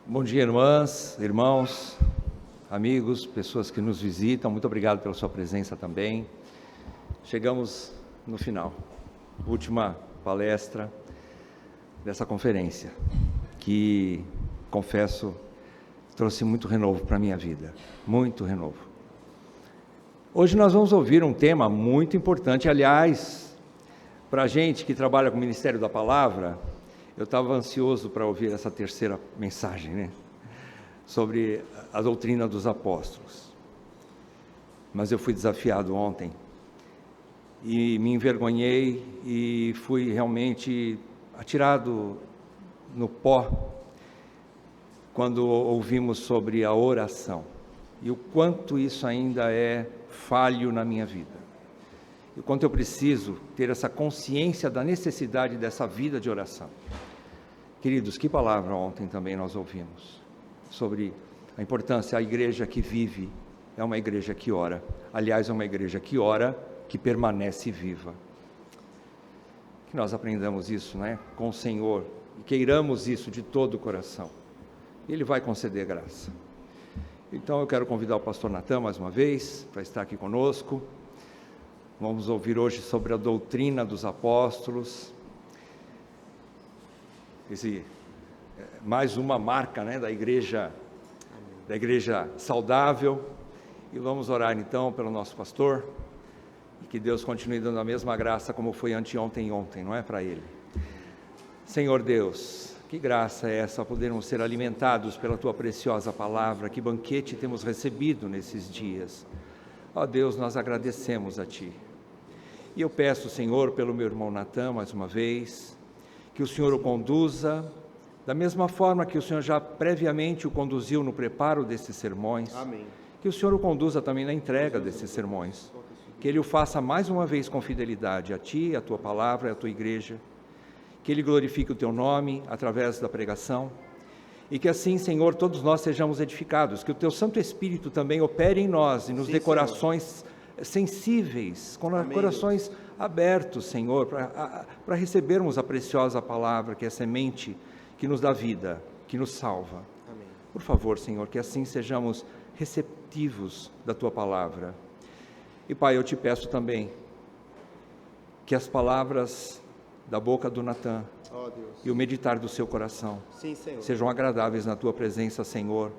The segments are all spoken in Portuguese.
Bom dia, irmãs, irmãos, amigos, pessoas que nos visitam. Muito obrigado pela sua presença também. Chegamos no final, última palestra dessa conferência, que, confesso, trouxe muito renovo para a minha vida, muito renovo. Hoje nós vamos ouvir um tema muito importante, aliás, para a gente que trabalha com o Ministério da Palavra. Eu estava ansioso para ouvir essa terceira mensagem, né? Sobre a doutrina dos apóstolos. Mas eu fui desafiado ontem e me envergonhei e fui realmente atirado no pó quando ouvimos sobre a oração e o quanto isso ainda é falho na minha vida. E o quanto eu preciso ter essa consciência da necessidade dessa vida de oração. Queridos, que palavra ontem também nós ouvimos sobre a importância. A igreja que vive é uma igreja que ora. Aliás, é uma igreja que ora, que permanece viva. Que nós aprendamos isso, né, com o Senhor, e queiramos isso de todo o coração. Ele vai conceder graça. Então eu quero convidar o pastor Natan mais uma vez para estar aqui conosco. Vamos ouvir hoje sobre a doutrina dos apóstolos. Mais uma marca, né, da igreja saudável. E vamos orar então pelo nosso pastor, e que Deus continue dando a mesma graça como foi anteontem e ontem, não é, para ele. Senhor Deus, que graça é essa, podermos ser alimentados pela tua preciosa palavra. Que banquete temos recebido nesses dias. Ó Deus, nós agradecemos a ti. E eu peço, Senhor, pelo meu irmão Natan mais uma vez, que o Senhor o conduza, da mesma forma que o Senhor já previamente o conduziu no preparo desses sermões. Amém. Que o Senhor o conduza também na entrega desses sermões. Que Ele o faça mais uma vez com fidelidade a Ti, a Tua palavra, a Tua igreja. Que Ele glorifique o Teu nome através da pregação. E que assim, Senhor, todos nós sejamos edificados. Que o Teu Santo Espírito também opere em nós e nos dê corações sensíveis, com corações abertos, Senhor, para recebermos a preciosa palavra, que é a semente que nos dá vida, que nos salva. Amém. Por favor, Senhor, que assim sejamos receptivos da Tua palavra. E Pai, eu te peço também que as palavras da boca do Natan e o meditar do seu coração sejam agradáveis na Tua presença, Senhor,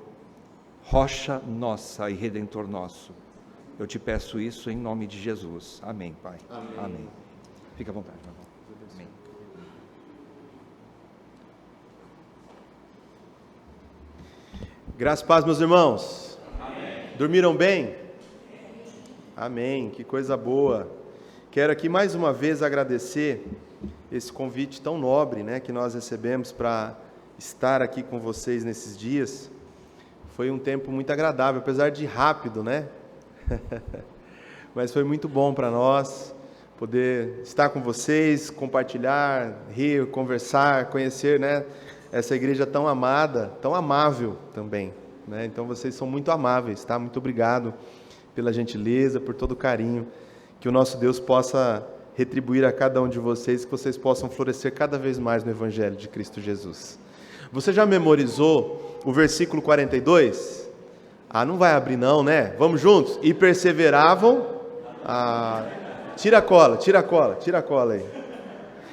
rocha nossa e Redentor nosso. Eu te peço isso em nome de Jesus. Amém, Pai. Amém. Amém. Fica à vontade, meu irmão. Amém. Graças e paz, meus irmãos. Amém. Dormiram bem? Amém. Que coisa boa. Quero aqui mais uma vez agradecer esse convite tão nobre, né, que nós recebemos para estar aqui com vocês nesses dias. Foi um tempo muito agradável, apesar de rápido, né? Mas foi muito bom para nós poder estar com vocês, compartilhar, rir, conversar, conhecer, né, essa igreja tão amada, tão amável também, né? Então vocês são muito amáveis, tá? Muito obrigado pela gentileza, por todo o carinho. Que o nosso Deus possa retribuir a cada um de vocês, que vocês possam florescer cada vez mais no Evangelho de Cristo Jesus. Você já memorizou o versículo 42? Não vai abrir não, né? Vamos juntos? E perseveravam... Tira a cola aí.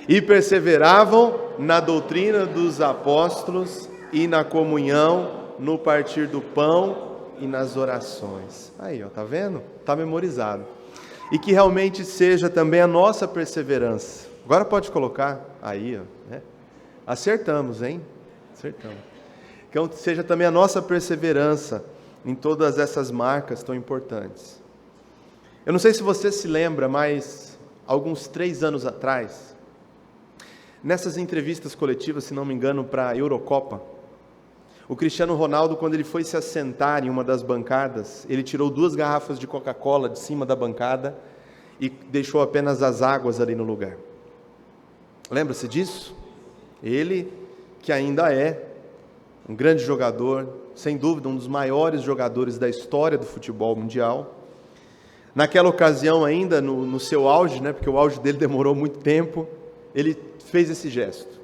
E perseveravam na doutrina dos apóstolos e na comunhão, no partir do pão e nas orações. Aí, ó, tá vendo? Tá memorizado. E que realmente seja também a nossa perseverança. Agora pode colocar aí, ó, né? Acertamos, hein? Acertamos. Então seja também a nossa perseverança em todas essas marcas tão importantes. Eu não sei se você se lembra, mas alguns 3 anos atrás, nessas entrevistas coletivas, se não me engano, para a Eurocopa, o Cristiano Ronaldo, quando ele foi se assentar em uma das bancadas, ele tirou 2 garrafas de Coca-Cola de cima da bancada e deixou apenas as águas ali no lugar. Lembra-se disso? Ele, que ainda é um grande jogador, sem dúvida um dos maiores jogadores da história do futebol mundial. Naquela ocasião ainda, no seu auge, né, porque o auge dele demorou muito tempo, ele fez esse gesto.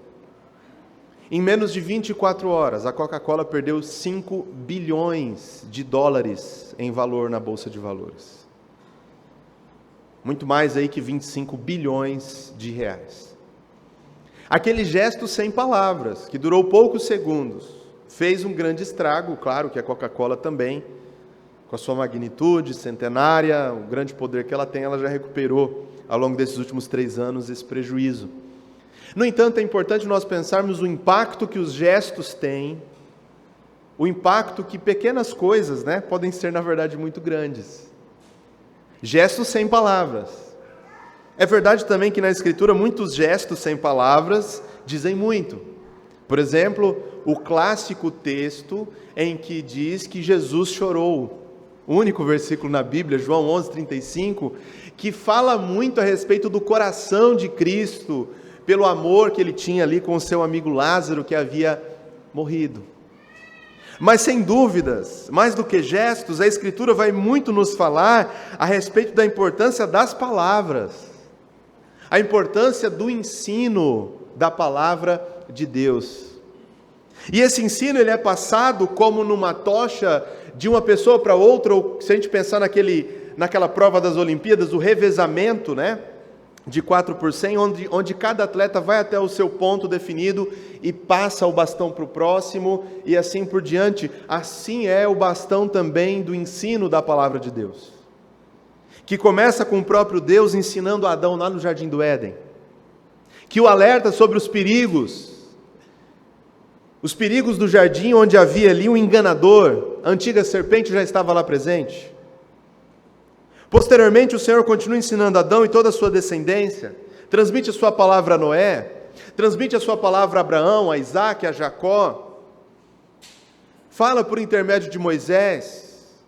Em menos de 24 horas, a Coca-Cola perdeu 5 bilhões de dólares em valor na Bolsa de Valores. Muito mais aí que 25 bilhões de reais. Aquele gesto sem palavras, que durou poucos segundos, fez um grande estrago, claro que a Coca-Cola também, com a sua magnitude centenária, o grande poder que ela tem, ela já recuperou ao longo desses últimos 3 anos esse prejuízo. No entanto, é importante nós pensarmos o impacto que os gestos têm, o impacto que pequenas coisas, podem ser, na verdade, muito grandes. Gestos sem palavras. É verdade também que na Escritura muitos gestos sem palavras dizem muito. Por exemplo, o clássico texto em que diz que Jesus chorou. O único versículo na Bíblia, João 11:35, que fala muito a respeito do coração de Cristo, pelo amor que ele tinha ali com o seu amigo Lázaro, que havia morrido. Mas sem dúvidas, mais do que gestos, a Escritura vai muito nos falar a respeito da importância das palavras, a importância do ensino da palavra de Deus. E esse ensino ele é passado como numa tocha de uma pessoa para outra, ou se a gente pensar naquela prova das Olimpíadas, o revezamento, de 4 por 100, onde cada atleta vai até o seu ponto definido e passa o bastão para o próximo e assim por diante. Assim é o bastão também do ensino da palavra de Deus, que começa com o próprio Deus ensinando a Adão lá no Jardim do Éden, que o alerta sobre os perigos do jardim, onde havia ali um enganador, a antiga serpente já estava lá presente. Posteriormente, o Senhor continua ensinando Adão e toda a sua descendência, transmite a sua palavra a Noé, transmite a sua palavra a Abraão, a Isaac, a Jacó, fala por intermédio de Moisés,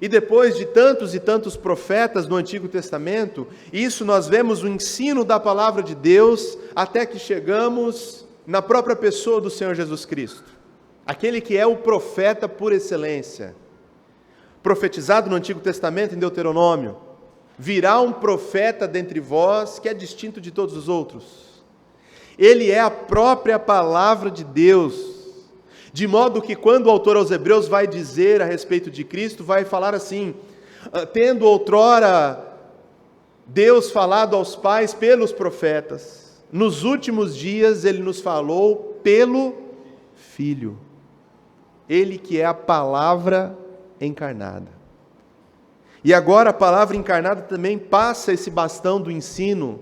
e depois de tantos e tantos profetas no Antigo Testamento, isso nós vemos o ensino da palavra de Deus, até que chegamos na própria pessoa do Senhor Jesus Cristo, aquele que é o profeta por excelência, profetizado no Antigo Testamento, em Deuteronômio: virá um profeta dentre vós que é distinto de todos os outros. Ele é a própria palavra de Deus, de modo que quando o autor aos Hebreus vai dizer a respeito de Cristo, vai falar assim: tendo outrora Deus falado aos pais pelos profetas, nos últimos dias Ele nos falou pelo Filho, Ele que é a palavra encarnada. E agora a palavra encarnada também passa esse bastão do ensino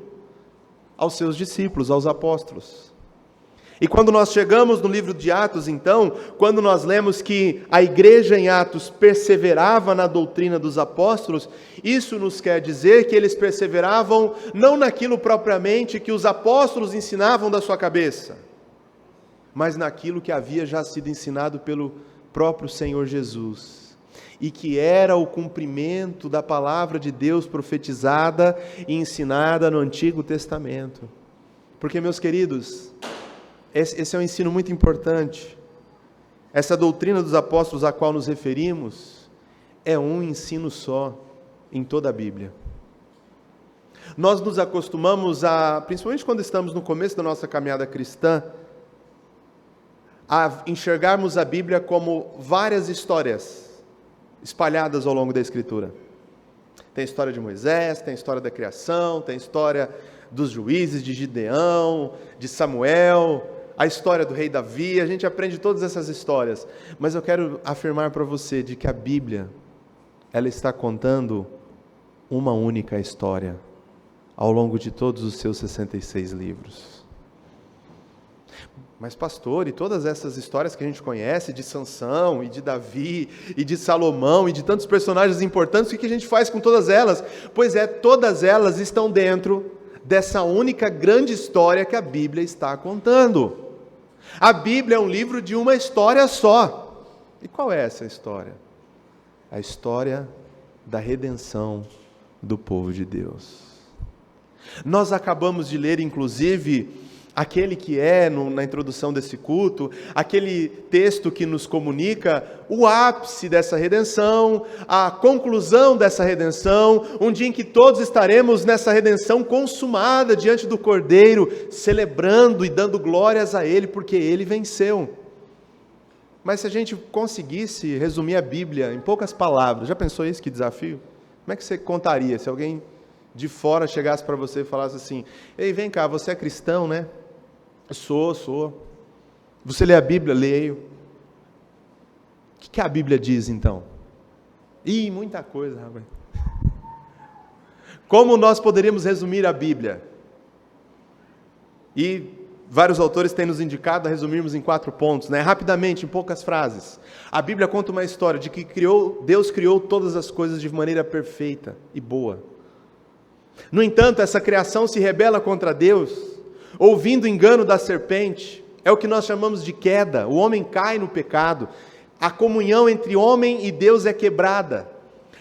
aos seus discípulos, aos apóstolos. E quando nós chegamos no livro de Atos, então, quando nós lemos que a igreja em Atos perseverava na doutrina dos apóstolos, isso nos quer dizer que eles perseveravam não naquilo propriamente que os apóstolos ensinavam da sua cabeça, mas naquilo que havia já sido ensinado pelo próprio Senhor Jesus, e que era o cumprimento da palavra de Deus profetizada e ensinada no Antigo Testamento. Porque, meus queridos, esse é um ensino muito importante. Essa doutrina dos apóstolos a qual nos referimos é um ensino só em toda a Bíblia. Nós nos acostumamos principalmente quando estamos no começo da nossa caminhada cristã, a enxergarmos a Bíblia como várias histórias espalhadas ao longo da Escritura. Tem a história de Moisés, tem a história da criação, tem a história dos juízes, de Gideão, de Samuel, a história do rei Davi. A gente aprende todas essas histórias, mas eu quero afirmar para você de que a Bíblia, ela está contando uma única história ao longo de todos os seus 66 livros. Mas pastor, e todas essas histórias que a gente conhece, de Sansão, e de Davi, e de Salomão, e de tantos personagens importantes, o que a gente faz com todas elas? Pois é, todas elas estão dentro dessa única grande história que a Bíblia está contando. A Bíblia é um livro de uma história só. E qual é essa história? A história da redenção do povo de Deus. Nós acabamos de ler, inclusive, aquele que é, na introdução desse culto, aquele texto que nos comunica o ápice dessa redenção, a conclusão dessa redenção, um dia em que todos estaremos nessa redenção consumada diante do Cordeiro, celebrando e dando glórias a Ele, porque Ele venceu. Mas se a gente conseguisse resumir a Bíblia em poucas palavras, já pensou isso, que desafio? Como é que você contaria se alguém de fora chegasse para você e falasse assim: ei, vem cá, você é cristão, né? Sou. Você lê a Bíblia? Leio. O que a Bíblia diz, então? Muita coisa, rapaz. Como nós poderíamos resumir a Bíblia? E vários autores têm nos indicado a resumirmos em 4 pontos, né? Rapidamente, em poucas frases. A Bíblia conta uma história de que Deus criou todas as coisas de maneira perfeita e boa. No entanto, essa criação se rebela contra Deus, ouvindo o engano da serpente. É o que nós chamamos de queda. O homem cai no pecado. A comunhão entre homem e Deus é quebrada.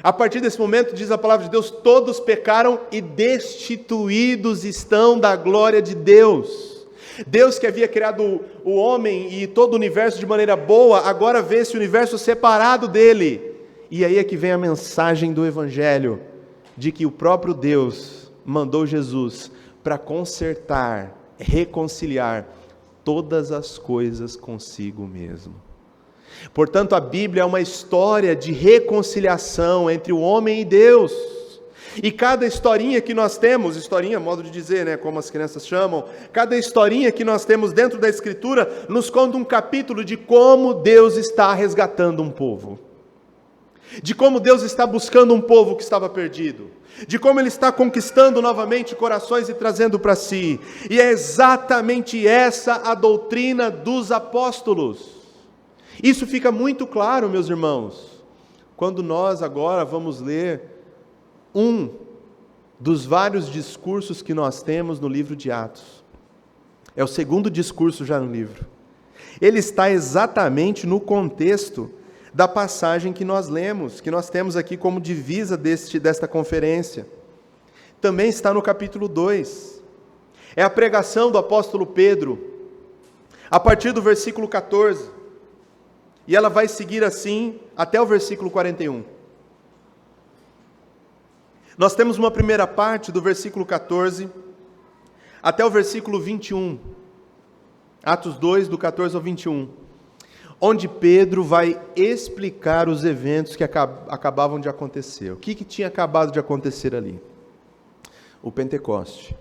A partir desse momento, diz a palavra de Deus, todos pecaram e destituídos estão da glória de Deus. Deus, que havia criado o homem e todo o universo de maneira boa, agora vê esse universo separado dele. E aí é que vem a mensagem do Evangelho, de que o próprio Deus mandou Jesus para consertar, reconciliar todas as coisas consigo mesmo. Portanto, a Bíblia é uma história de reconciliação entre o homem e Deus. E cada historinha que nós temos, historinha, modo de dizer, né, como as crianças chamam, cada historinha que nós temos dentro da Escritura nos conta um capítulo de como Deus está resgatando um povo. De como Deus está buscando um povo que estava perdido. De como Ele está conquistando novamente corações e trazendo para si. E é exatamente essa a doutrina dos apóstolos. Isso fica muito claro, meus irmãos, quando nós agora vamos ler um dos vários discursos que nós temos no livro de Atos. É o segundo discurso já no livro. Ele está exatamente no contexto da passagem que nós lemos, que nós temos aqui como divisa desta conferência. Também está no capítulo 2. É a pregação do apóstolo Pedro, a partir do versículo 14. E ela vai seguir assim até o versículo 41. Nós temos uma primeira parte do versículo 14 até o versículo 21. Atos 2, do 14 ao 21. Onde Pedro vai explicar os eventos que acabavam de acontecer. O que tinha acabado de acontecer ali? O Pentecoste.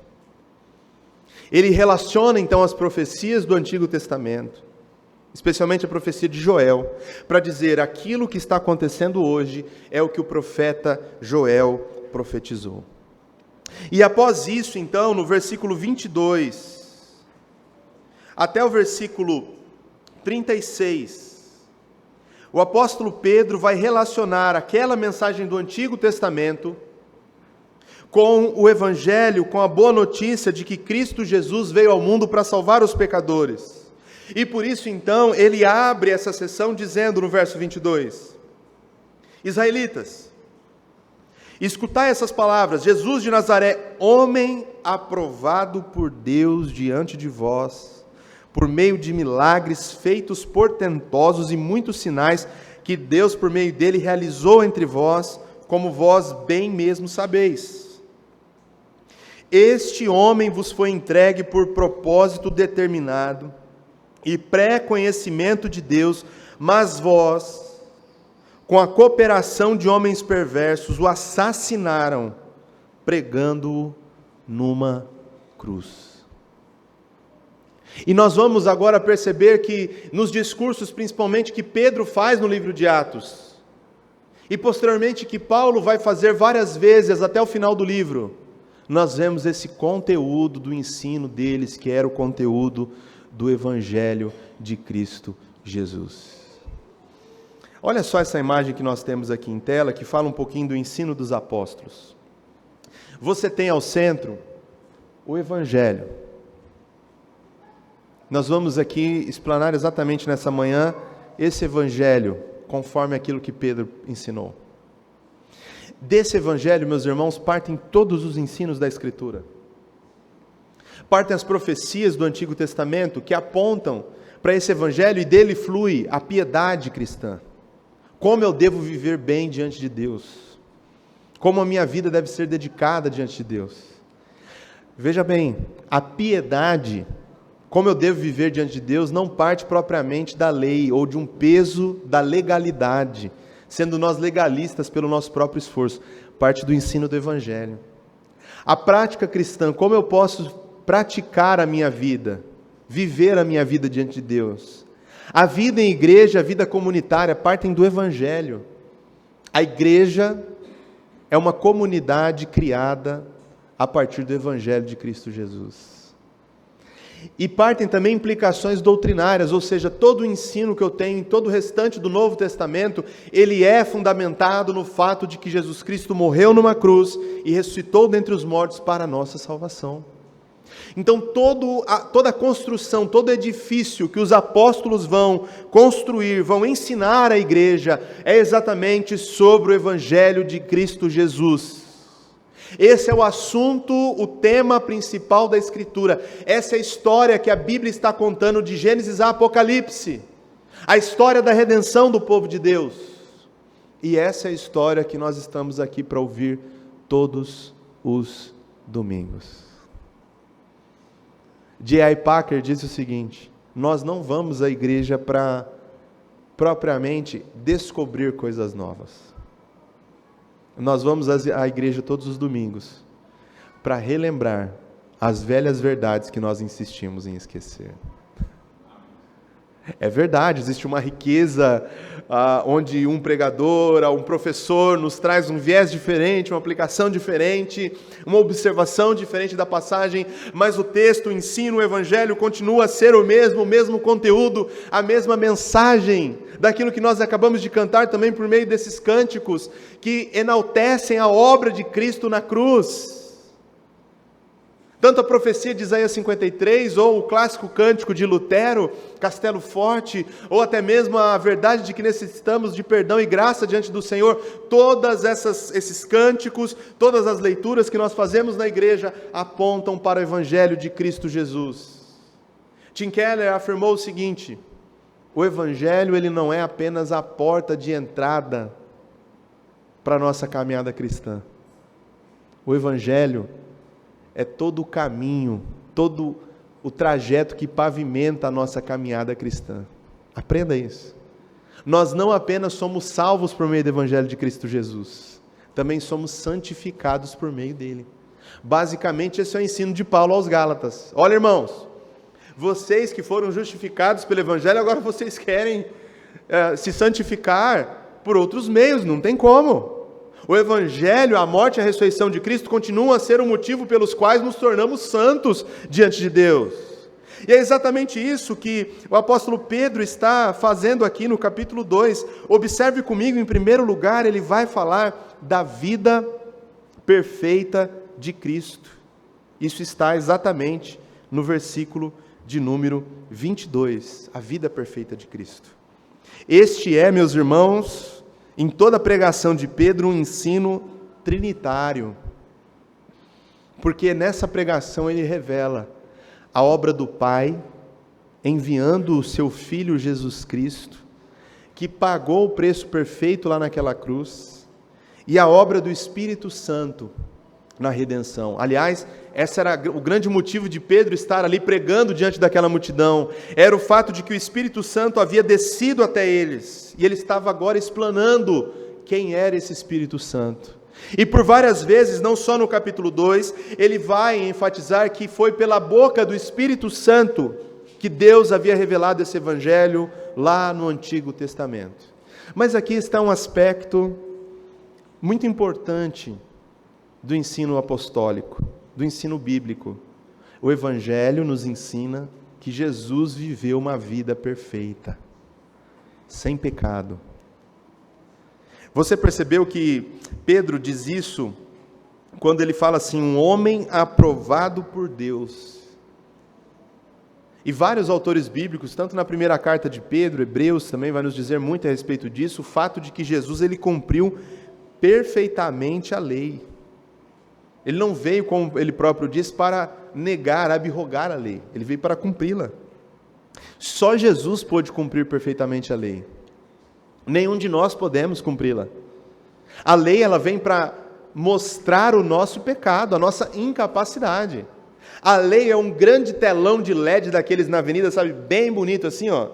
Ele relaciona então as profecias do Antigo Testamento, especialmente a profecia de Joel, para dizer aquilo que está acontecendo hoje é o que o profeta Joel profetizou. E após isso, então, no versículo 22, até o versículo 36, o apóstolo Pedro vai relacionar aquela mensagem do Antigo Testamento com o Evangelho, com a boa notícia de que Cristo Jesus veio ao mundo para salvar os pecadores. E por isso, então, ele abre essa sessão dizendo no verso 22, Israelitas, escutai essas palavras, Jesus de Nazaré, homem aprovado por Deus diante de vós, por meio de milagres feitos portentosos e muitos sinais que Deus por meio dele realizou entre vós, como vós bem mesmo sabeis. Este homem vos foi entregue por propósito determinado e pré-conhecimento de Deus, mas vós, com a cooperação de homens perversos, o assassinaram, pregando-o numa cruz. E nós vamos agora perceber que nos discursos, principalmente que Pedro faz no livro de Atos, e posteriormente que Paulo vai fazer várias vezes até o final do livro, nós vemos esse conteúdo do ensino deles, que era o conteúdo do Evangelho de Cristo Jesus. Olha só essa imagem que nós temos aqui em tela, que fala um pouquinho do ensino dos apóstolos. Você tem ao centro o Evangelho. Nós vamos aqui explanar exatamente nessa manhã esse Evangelho, conforme aquilo que Pedro ensinou. Desse Evangelho, meus irmãos, partem todos os ensinos da Escritura. partem as profecias do Antigo Testamento que apontam para esse evangelho e dele flui a piedade cristã. Como eu devo viver bem diante de Deus? Como a minha vida deve ser dedicada diante de Deus? Veja bem, a piedade, como eu devo viver diante de Deus, não parte propriamente da lei ou de um peso da legalidade, sendo nós legalistas pelo nosso próprio esforço, parte do ensino do evangelho. A prática cristã, como eu posso praticar a minha vida, viver a minha vida diante de Deus? A vida em igreja, a vida comunitária, partem do evangelho. A igreja é uma comunidade criada a partir do evangelho de Cristo Jesus. E partem também implicações doutrinárias, ou seja, todo o ensino que eu tenho em todo o restante do Novo Testamento, ele é fundamentado no fato de que Jesus Cristo morreu numa cruz e ressuscitou dentre os mortos para a nossa salvação. Então toda a construção, todo edifício que os apóstolos vão construir, vão ensinar à igreja, é exatamente sobre o evangelho de Cristo Jesus. Esse é o assunto, o tema principal da Escritura. Essa é a história que a Bíblia está contando de Gênesis a Apocalipse. A história da redenção do povo de Deus. E essa é a história que nós estamos aqui para ouvir todos os domingos. J.I. Packer disse o seguinte: nós não vamos à igreja para propriamente descobrir coisas novas. Nós vamos à igreja todos os domingos para relembrar as velhas verdades que nós insistimos em esquecer. É verdade, existe uma riqueza onde um pregador, um professor nos traz um viés diferente, uma aplicação diferente, uma observação diferente da passagem, mas o texto, o ensino, o evangelho continua a ser o mesmo conteúdo, a mesma mensagem daquilo que nós acabamos de cantar também por meio desses cânticos que enaltecem a obra de Cristo na cruz. Tanto a profecia de Isaías 53, ou o clássico cântico de Lutero, Castelo Forte, ou até mesmo a verdade de que necessitamos de perdão e graça diante do Senhor, todos esses cânticos, todas as leituras que nós fazemos na igreja, apontam para o Evangelho de Cristo Jesus. Tim Keller afirmou o seguinte: o Evangelho ele não é apenas a porta de entrada para a nossa caminhada cristã. O Evangelho é todo o caminho, todo o trajeto que pavimenta a nossa caminhada cristã. Aprenda isso. Nós não apenas somos salvos por meio do Evangelho de Cristo Jesus, também somos santificados por meio dele. Basicamente, esse é o ensino de Paulo aos Gálatas. Olha, irmãos, vocês que foram justificados pelo Evangelho, agora vocês querem se santificar por outros meios, não tem como. O Evangelho, a morte e a ressurreição de Cristo continuam a ser o motivo pelos quais nos tornamos santos diante de Deus. E é exatamente isso que o apóstolo Pedro está fazendo aqui no capítulo 2. Observe comigo, em primeiro lugar, ele vai falar da vida perfeita de Cristo. Isso está exatamente no versículo de número 22, a vida perfeita de Cristo. Este é, meus irmãos, em toda a pregação de Pedro, um ensino trinitário, porque nessa pregação ele revela a obra do Pai, enviando o seu Filho Jesus Cristo, que pagou o preço perfeito lá naquela cruz, e a obra do Espírito Santo na redenção. Aliás, esse era o grande motivo de Pedro estar ali pregando diante daquela multidão, era o fato de que o Espírito Santo havia descido até eles, e ele estava agora explanando quem era esse Espírito Santo. E por várias vezes, não só no capítulo 2, ele vai enfatizar que foi pela boca do Espírito Santo que Deus havia revelado esse Evangelho lá no Antigo Testamento. Mas aqui está um aspecto muito importante do ensino apostólico, do ensino bíblico. O Evangelho nos ensina que Jesus viveu uma vida perfeita, sem pecado. Você percebeu que Pedro diz isso quando ele fala assim, um homem aprovado por Deus. E vários autores bíblicos, tanto na primeira carta de Pedro, Hebreus também vai nos dizer muito a respeito disso, o fato de que Jesus ele cumpriu perfeitamente a lei. Ele não veio, como ele próprio diz, para negar, abrogar a lei, ele veio para cumpri-la. Só Jesus pôde cumprir perfeitamente a lei. Nenhum de nós podemos cumpri-la. A lei, ela vem para mostrar o nosso pecado, a nossa incapacidade. A lei é um grande telão de LED daqueles na avenida, sabe, bem bonito assim, ó.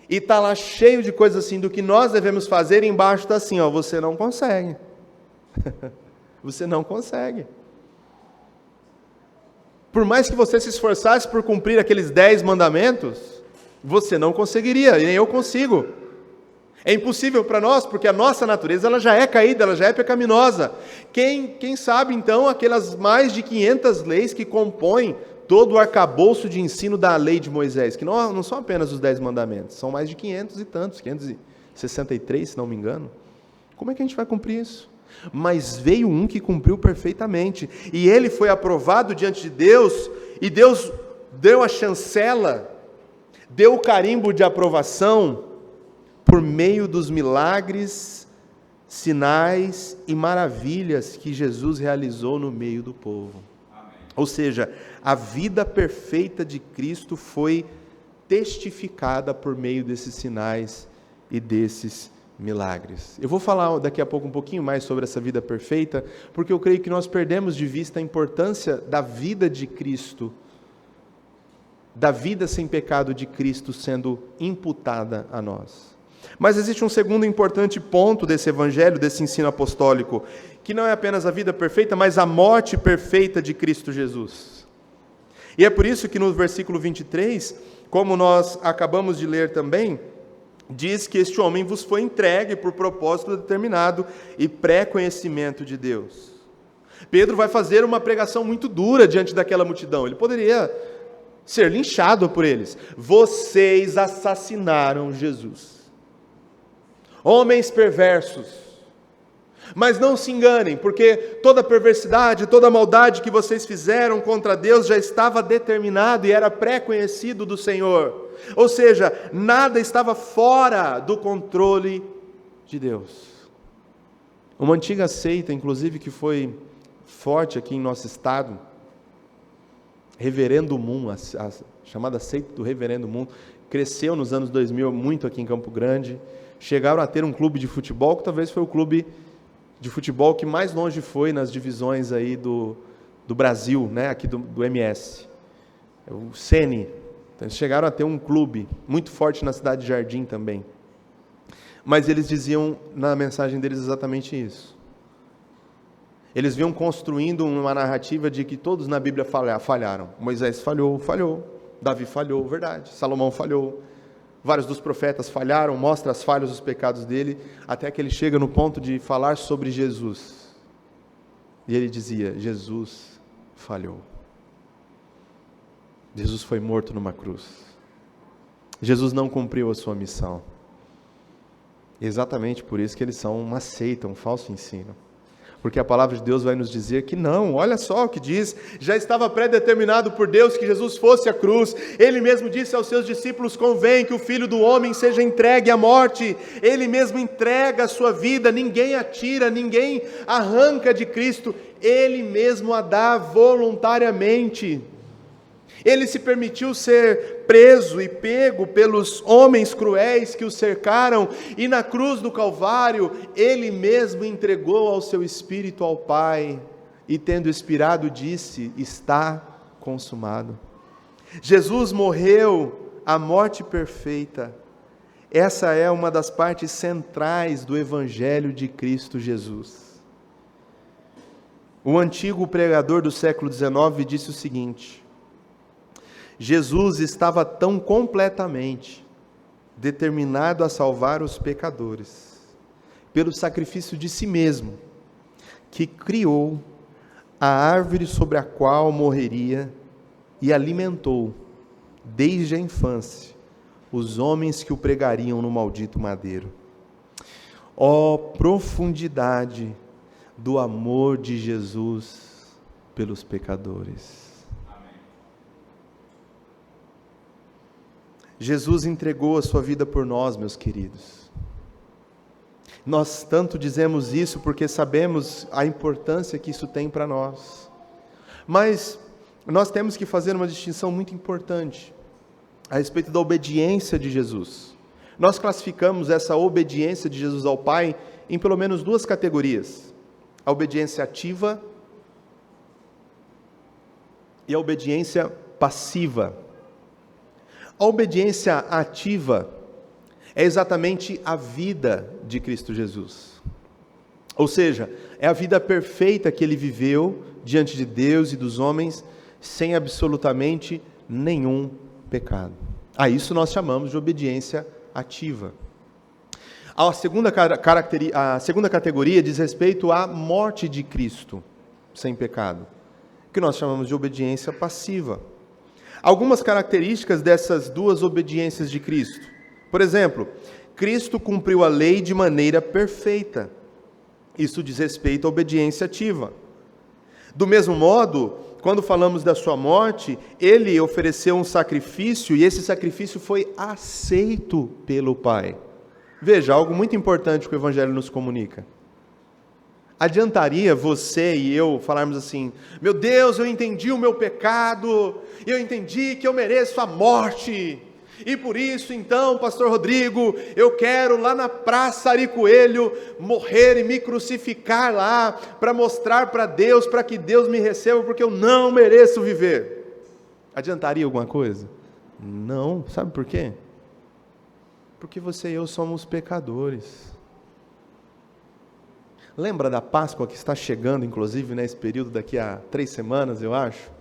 E tá lá cheio de coisas assim do que nós devemos fazer, e embaixo está assim, ó, você não consegue. Você não consegue. Por mais que você se esforçasse por cumprir aqueles 10 mandamentos, você não conseguiria, e nem eu consigo. É impossível para nós, porque a nossa natureza ela já é caída, ela já é pecaminosa. Quem sabe então aquelas mais de 500 leis que compõem todo o arcabouço de ensino da lei de Moisés, que não são apenas os 10 mandamentos, são mais de 500 e tantos, 563, se não me engano. Como é que a gente vai cumprir isso? Mas veio um que cumpriu perfeitamente, e ele foi aprovado diante de Deus, e Deus deu a chancela, deu o carimbo de aprovação, por meio dos milagres, sinais e maravilhas que Jesus realizou no meio do povo. Amém. Ou seja, a vida perfeita de Cristo foi testificada por meio desses sinais e desses milagres. Eu vou falar daqui a pouco um pouquinho mais sobre essa vida perfeita, porque eu creio que nós perdemos de vista a importância da vida de Cristo, da vida sem pecado de Cristo sendo imputada a nós. Mas existe um segundo importante ponto desse evangelho, desse ensino apostólico, que não é apenas a vida perfeita, mas a morte perfeita de Cristo Jesus. E é por isso que no versículo 23, como nós acabamos de ler também, diz que este homem vos foi entregue por propósito determinado e pré-conhecimento de Deus. Pedro vai fazer uma pregação muito dura diante daquela multidão. Ele poderia ser linchado por eles. Vocês assassinaram Jesus. Homens perversos. Mas não se enganem, porque toda perversidade, toda maldade que vocês fizeram contra Deus já estava determinado e era pré-conhecido do Senhor. Ou seja, nada estava fora do controle de Deus. Uma antiga seita, inclusive, que foi forte aqui em nosso estado, Reverendo Moon, a chamada seita do Reverendo Moon, cresceu nos anos 2000 muito aqui em Campo Grande. Chegaram a ter um clube de futebol, que talvez foi o clube de futebol que mais longe foi nas divisões aí do Brasil, né, aqui do MS, o CENI. Então, eles chegaram a ter um clube muito forte na cidade de Jardim também. Mas eles diziam na mensagem deles exatamente isso. Eles vinham construindo uma narrativa de que todos na Bíblia falharam. Moisés falhou. Davi falhou, verdade. Salomão falhou. Vários dos profetas falharam, mostra as falhas, os pecados dele, até que ele chega no ponto de falar sobre Jesus. E ele dizia, Jesus falhou. Jesus foi morto numa cruz. Jesus não cumpriu a sua missão. Exatamente por isso que eles são uma seita, um falso ensino. Porque a palavra de Deus vai nos dizer que não, olha só o que diz, já estava pré-determinado por Deus que Jesus fosse à cruz. Ele mesmo disse aos seus discípulos, convém que o Filho do Homem seja entregue à morte. Ele mesmo entrega a sua vida, ninguém a tira, ninguém arranca de Cristo, Ele mesmo a dá voluntariamente. Ele se permitiu ser preso e pego pelos homens cruéis que o cercaram, e na cruz do Calvário, Ele mesmo entregou ao seu Espírito ao Pai, e tendo expirado, disse, está consumado. Jesus morreu a morte perfeita. Essa é uma das partes centrais do Evangelho de Cristo Jesus. O antigo pregador do século XIX disse o seguinte: Jesus estava tão completamente determinado a salvar os pecadores, pelo sacrifício de si mesmo, que criou a árvore sobre a qual morreria e alimentou, desde a infância, os homens que o pregariam no maldito madeiro. Ó profundidade do amor de Jesus pelos pecadores! Jesus entregou a sua vida por nós, meus queridos. Nós tanto dizemos isso porque sabemos a importância que isso tem para nós. Mas nós temos que fazer uma distinção muito importante a respeito da obediência de Jesus. Nós classificamos essa obediência de Jesus ao Pai em pelo menos duas categorias: a obediência ativa e a obediência passiva. A obediência ativa é exatamente a vida de Cristo Jesus. Ou seja, é a vida perfeita que ele viveu diante de Deus e dos homens, sem absolutamente nenhum pecado. A isso nós chamamos de obediência ativa. A segunda categoria diz respeito à morte de Cristo, sem pecado, que nós chamamos de obediência passiva. Algumas características dessas duas obediências de Cristo. Por exemplo, Cristo cumpriu a lei de maneira perfeita. Isso diz respeito à obediência ativa. Do mesmo modo, quando falamos da sua morte, ele ofereceu um sacrifício e esse sacrifício foi aceito pelo Pai. Veja, algo muito importante que o Evangelho nos comunica. Adiantaria você e eu falarmos assim: meu Deus, eu entendi o meu pecado, eu entendi que eu mereço a morte, e por isso então, pastor Rodrigo, eu quero lá na Praça Ari Coelho morrer e me crucificar lá, para mostrar para Deus, para que Deus me receba, porque eu não mereço viver. Adiantaria alguma coisa? Não, sabe por quê? Porque você e eu somos pecadores. Lembra da Páscoa que está chegando, inclusive, nesse período, daqui a 3 semanas, eu acho?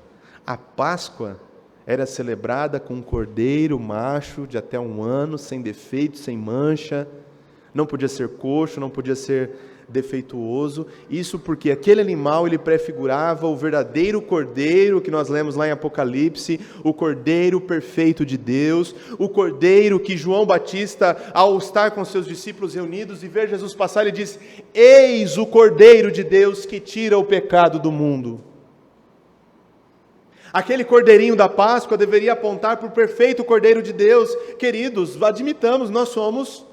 A Páscoa era celebrada com um cordeiro macho de até 1 ano, sem defeito, sem mancha, não podia ser coxo, não podia ser defeituoso. Isso porque aquele animal, ele prefigurava o verdadeiro cordeiro que nós lemos lá em Apocalipse, o cordeiro perfeito de Deus, o cordeiro que João Batista, ao estar com seus discípulos reunidos e ver Jesus passar, ele diz: eis o cordeiro de Deus que tira o pecado do mundo. Aquele cordeirinho da Páscoa deveria apontar para o perfeito Cordeiro de Deus. Queridos, admitamos, nós somos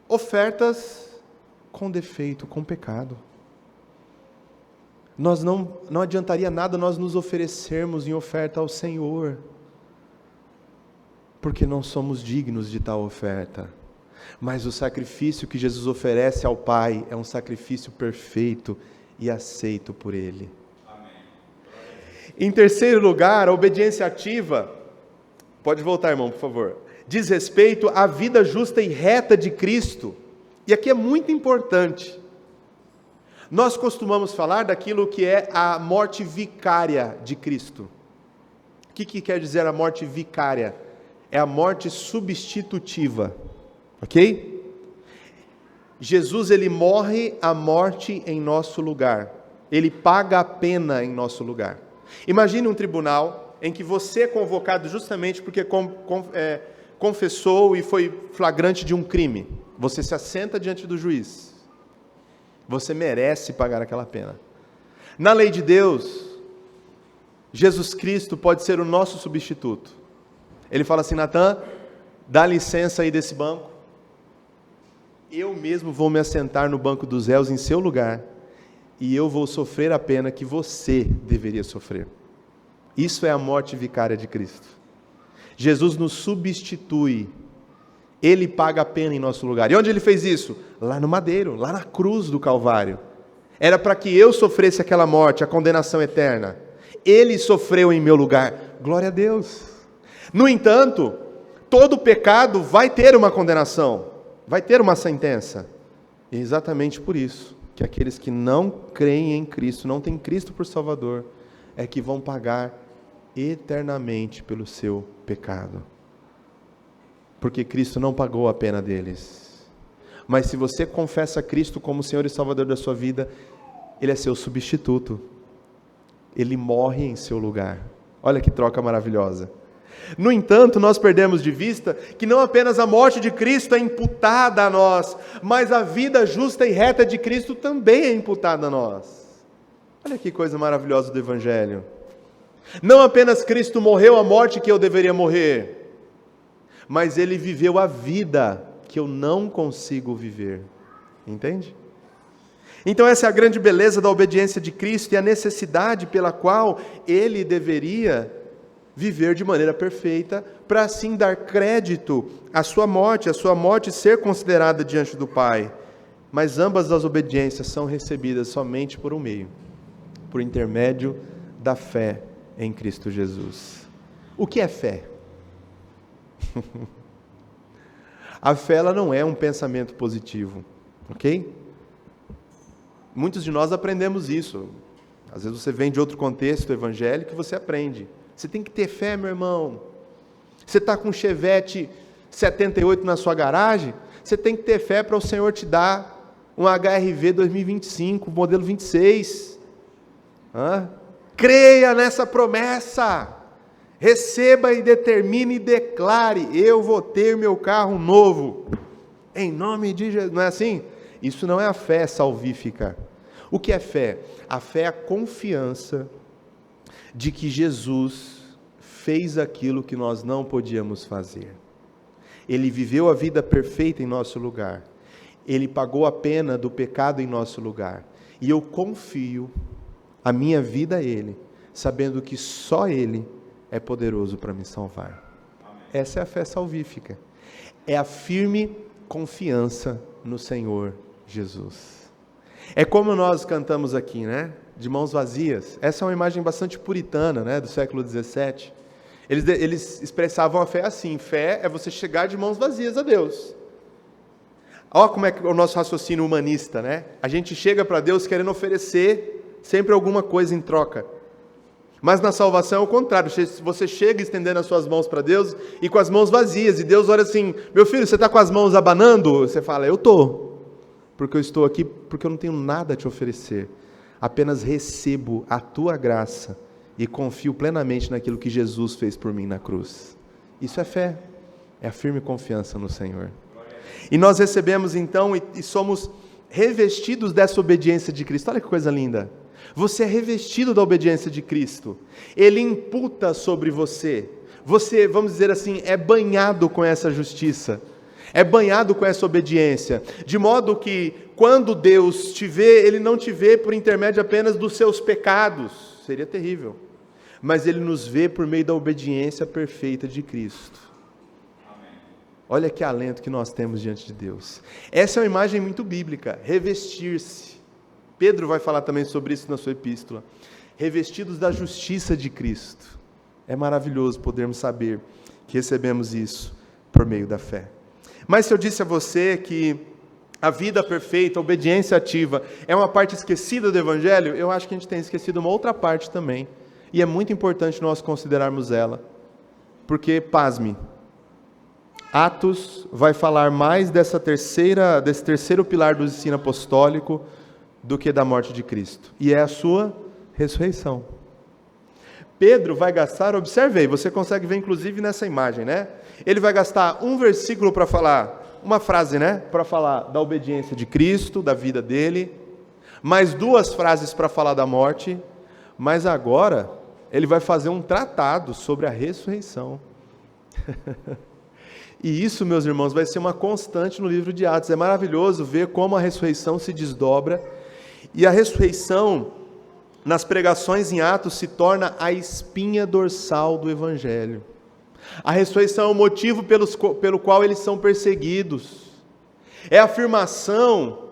ofertas com defeito, com pecado. Não adiantaria nada nós nos oferecermos em oferta ao Senhor, porque não somos dignos de tal oferta. Mas o sacrifício que Jesus oferece ao Pai é um sacrifício perfeito e aceito por Ele. Em terceiro lugar, a obediência ativa, pode voltar, irmão, por favor, diz respeito à vida justa e reta de Cristo. E aqui é muito importante. Nós costumamos falar daquilo que é a morte vicária de Cristo. O que quer dizer a morte vicária? É a morte substitutiva, ok? Jesus, ele morre a morte em nosso lugar. Ele paga a pena em nosso lugar. Imagine um tribunal em que você é convocado justamente porque confessou e foi flagrante de um crime. Você se assenta diante do juiz. Você merece pagar aquela pena. Na lei de Deus, Jesus Cristo pode ser o nosso substituto. Ele fala assim: Natan, dá licença aí desse banco. Eu mesmo vou me assentar no banco dos réus em seu lugar. E eu vou sofrer a pena que você deveria sofrer. Isso é a morte vicária de Cristo. Jesus nos substitui. Ele paga a pena em nosso lugar. E onde ele fez isso? Lá no madeiro, lá na cruz do Calvário. Era para que eu sofresse aquela morte, a condenação eterna. Ele sofreu em meu lugar. Glória a Deus. No entanto, todo pecado vai ter uma condenação, vai ter uma sentença. E é exatamente por isso que aqueles que não creem em Cristo, não têm Cristo por Salvador, é que vão pagar eternamente pelo seu pecado. Porque Cristo não pagou a pena deles. Mas se você confessa Cristo como Senhor e Salvador da sua vida, Ele é seu substituto. Ele morre em seu lugar. Olha que troca maravilhosa. No entanto, nós perdemos de vista que não apenas a morte de Cristo é imputada a nós, mas a vida justa e reta de Cristo também é imputada a nós. Olha que coisa maravilhosa do Evangelho. Não apenas Cristo morreu a morte que eu deveria morrer, mas Ele viveu a vida que eu não consigo viver. Entende? Então essa é a grande beleza da obediência de Cristo e a necessidade pela qual Ele deveria viver de maneira perfeita, para assim dar crédito à sua morte ser considerada diante do Pai. Mas ambas as obediências são recebidas somente por um meio, por intermédio da fé em Cristo Jesus. O que é fé? A fé, ela não é um pensamento positivo, ok? Muitos de nós aprendemos isso. Às vezes você vem de outro contexto evangélico e você aprende. Você tem que ter fé, meu irmão. Você está com um Chevette 78 na sua garagem, você tem que ter fé para o Senhor te dar um HRV 2025, modelo 26. Creia nessa promessa. Receba e determine e declare: eu vou ter meu carro novo. Em nome de Jesus. Não é assim? Isso não é a fé salvífica. O que é fé? A fé é a confiança de que Jesus fez aquilo que nós não podíamos fazer. Ele viveu a vida perfeita em nosso lugar. Ele pagou a pena do pecado em nosso lugar. E eu confio a minha vida a Ele, sabendo que só Ele é poderoso para me salvar. Amém. Essa é a fé salvífica. É a firme confiança no Senhor Jesus. É como nós cantamos aqui, né? De mãos vazias. Essa é uma imagem bastante puritana, né? Do século 17. Eles expressavam a fé assim: fé é você chegar de mãos vazias a Deus. Olha como é que o nosso raciocínio humanista, né? A gente chega para Deus querendo oferecer sempre alguma coisa em troca. Mas na salvação é o contrário. Você chega estendendo as suas mãos para Deus e com as mãos vazias. E Deus olha assim: meu filho, você está com as mãos abanando? Você fala: eu estou. Porque eu estou aqui porque eu não tenho nada a te oferecer. Apenas recebo a tua graça e confio plenamente naquilo que Jesus fez por mim na cruz. Isso é fé. É a firme confiança no Senhor. E nós recebemos então e somos revestidos dessa obediência de Cristo. Olha que coisa linda. Você é revestido da obediência de Cristo. Ele imputa sobre você. Você, vamos dizer assim, é banhado com essa justiça. É banhado com essa obediência. De modo que, quando Deus te vê, Ele não te vê por intermédio apenas dos seus pecados. Seria terrível. Mas Ele nos vê por meio da obediência perfeita de Cristo. Amém. Olha que alento que nós temos diante de Deus. Essa é uma imagem muito bíblica. Revestir-se. Pedro vai falar também sobre isso na sua epístola. Revestidos da justiça de Cristo. É maravilhoso podermos saber que recebemos isso por meio da fé. Mas se eu disse a você que a vida perfeita, a obediência ativa, é uma parte esquecida do Evangelho, eu acho que a gente tem esquecido uma outra parte também. E é muito importante nós considerarmos ela. Porque, pasme, Atos vai falar mais desse terceiro pilar do ensino apostólico do que da morte de Cristo. E é a sua ressurreição. Pedro vai gastar, observe aí, você consegue ver inclusive nessa imagem, né? Ele vai gastar um versículo para falar, uma frase, né? Para falar da obediência de Cristo, da vida dele, mais duas frases para falar da morte, mas agora ele vai fazer um tratado sobre a ressurreição. E isso, meus irmãos, vai ser uma constante no livro de Atos. É maravilhoso ver como a ressurreição se desdobra, e a ressurreição, nas pregações em Atos, se torna a espinha dorsal do Evangelho. A ressurreição é o motivo pelo qual eles são perseguidos. É a afirmação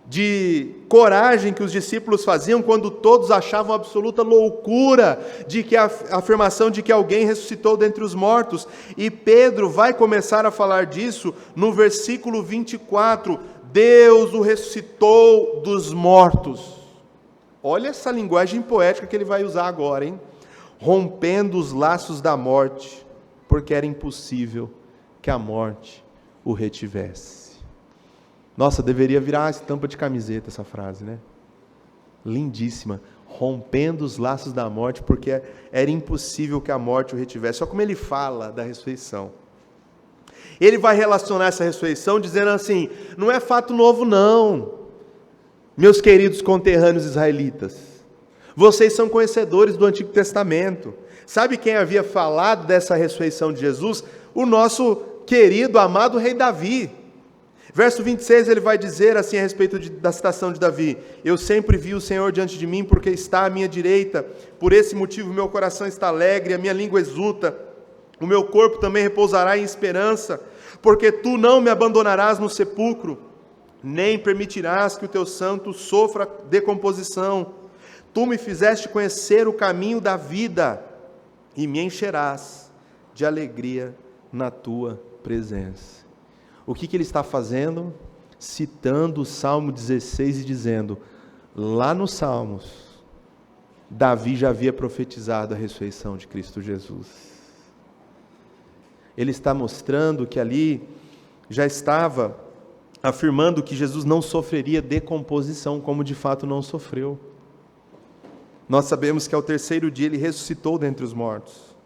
de coragem que os discípulos faziam quando todos achavam absoluta loucura de que a afirmação de que alguém ressuscitou dentre os mortos. E Pedro vai começar a falar disso no versículo 24. Deus o ressuscitou dos mortos. Olha essa linguagem poética que ele vai usar agora, hein? Rompendo os laços da morte, porque era impossível que a morte o retivesse. Nossa, deveria virar estampa de camiseta essa frase, né? Lindíssima. Rompendo os laços da morte, porque era impossível que a morte o retivesse. Olha como ele fala da ressurreição. Ele vai relacionar essa ressurreição dizendo assim: não é fato novo não, meus queridos conterrâneos israelitas. Vocês são conhecedores do Antigo Testamento. Sabe quem havia falado dessa ressurreição de Jesus? O nosso querido, amado rei Davi. Verso 26, ele vai dizer assim a respeito da citação de Davi: eu sempre vi o Senhor diante de mim, porque está à minha direita, por esse motivo meu coração está alegre, a minha língua exulta, o meu corpo também repousará em esperança, porque tu não me abandonarás no sepulcro, nem permitirás que o teu santo sofra decomposição. Tu me fizeste conhecer o caminho da vida, e me encherás de alegria na tua presença. O que ele está fazendo? Citando o Salmo 16 e dizendo, lá nos Salmos, Davi já havia profetizado a ressurreição de Cristo Jesus. Ele está mostrando que ali já estava afirmando que Jesus não sofreria decomposição, como de fato não sofreu. Nós sabemos que ao terceiro dia ele ressuscitou dentre os mortos.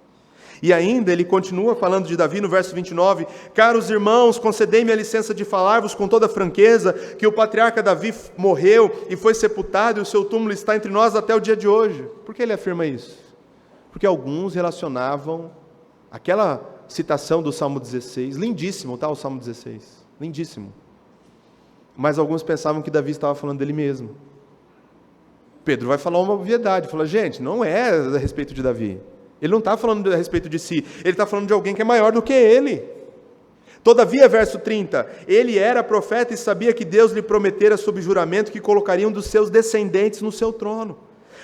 E ainda ele continua falando de Davi no verso 29, caros irmãos, concedei-me a licença de falar-vos com toda franqueza, que o patriarca Davi morreu e foi sepultado, e o seu túmulo está entre nós até o dia de hoje. Por que ele afirma isso? Porque alguns relacionavam aquela citação do Salmo 16, lindíssimo, tá? O Salmo 16, lindíssimo. Mas alguns pensavam que Davi estava falando dele mesmo. Pedro vai falar uma obviedade, fala, gente, não é a respeito de Davi. Ele não está falando a respeito de si, ele está falando de alguém que é maior do que ele. Todavia, verso 30, ele era profeta e sabia que Deus lhe prometera sob juramento que colocaria um dos seus descendentes no seu trono.